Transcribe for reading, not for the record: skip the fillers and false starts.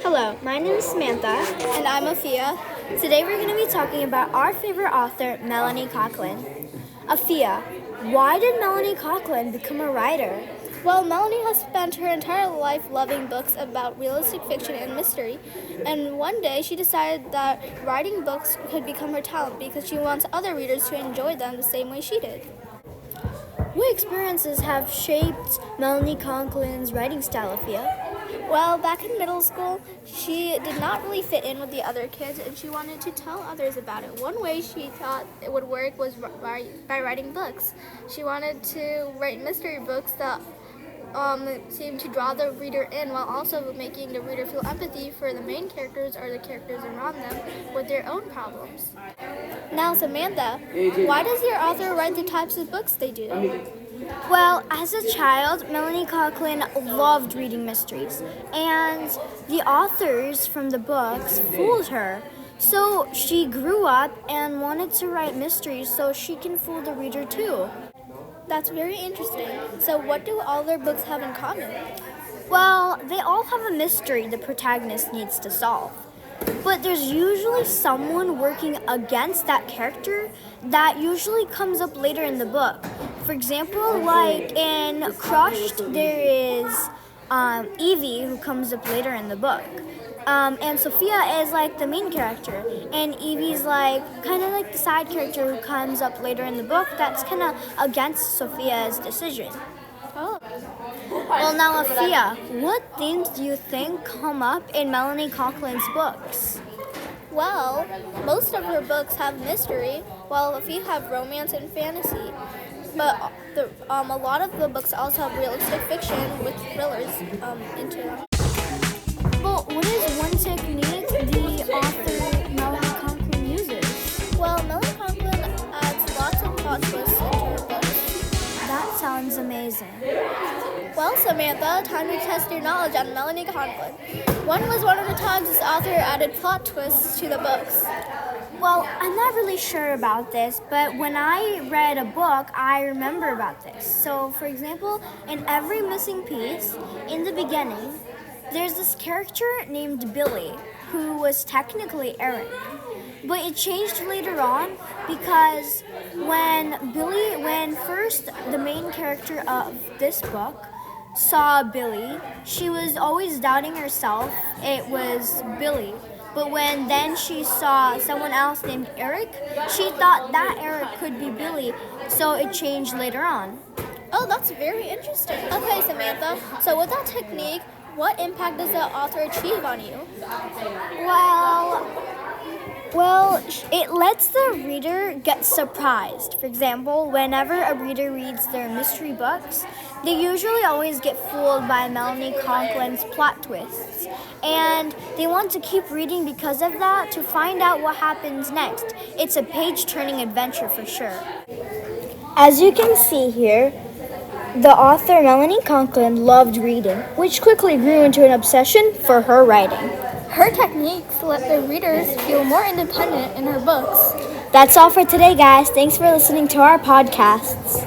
Hello, my name is Samantha. And I'm Afia. Today we're going to be talking about our favorite author, Melanie Conklin. Afia, why did Melanie Conklin become a writer? Well, Melanie has spent her entire life loving books about realistic fiction and mystery, and one day she decided that writing books could become her talent because she wants other readers to enjoy them the same way she did. What experiences have shaped Melanie Conklin's writing style, Afia? Well, back in middle school, she did not really fit in with the other kids, and she wanted to tell others about it. One way she thought it would work was by writing books. She wanted to write mystery books that seemed to draw the reader in while also making the reader feel empathy for the main characters or the characters around them with their own problems. Now, Samantha, why does your author write the types of books they do? Well, as a child, Melanie Conklin loved reading mysteries, and the authors from the books fooled her. So she grew up and wanted to write mysteries so she can fool the reader too. That's very interesting. So what do all their books have in common? Well, they all have a mystery the protagonist needs to solve. But there's usually someone working against that character that usually comes up later in the book. For example, like in Crushed, there is Evie who comes up later in the book. And Sophia is like the main character, and Evie's like kind of like the side character who comes up later in the book that's kind of against Sophia's decision. Oh. Well, now, Afia, what themes do you think come up in Melanie Conklin's books? Well, most of her books have mystery, while a few have romance and fantasy. But a lot of the books also have realistic fiction with thrillers into them. Well, what is one technique the author Melanie Conklin uses? Well, Melanie Conklin adds lots of plot twists into her books. That sounds amazing. Well, Samantha, time to test your knowledge on Melanie Conklin. When was one of the times this author added plot twists to the books? Well, I'm not really sure about this, but when I read a book, I remember about this. So, for example, in Every Missing Piece, in the beginning, there's this character named Billy, who was technically Eric. But it changed later on because when first the main character of this book saw Billy, she was always doubting herself it was Billy. But when then she saw someone else named Eric, she thought that Eric could be Billy, so it changed later on. Oh, that's very interesting. Okay, Samantha, so with that technique, what impact does the author achieve on you? Well, it lets the reader get surprised. For example, whenever a reader reads their mystery books, they usually always get fooled by Melanie Conklin's plot twists. And they want to keep reading because of that to find out what happens next. It's a page-turning adventure for sure. As you can see here, the author Melanie Conklin loved reading, which quickly grew into an obsession for her writing. Her techniques let the readers feel more independent in her books. That's all for today, guys. Thanks for listening to our podcasts.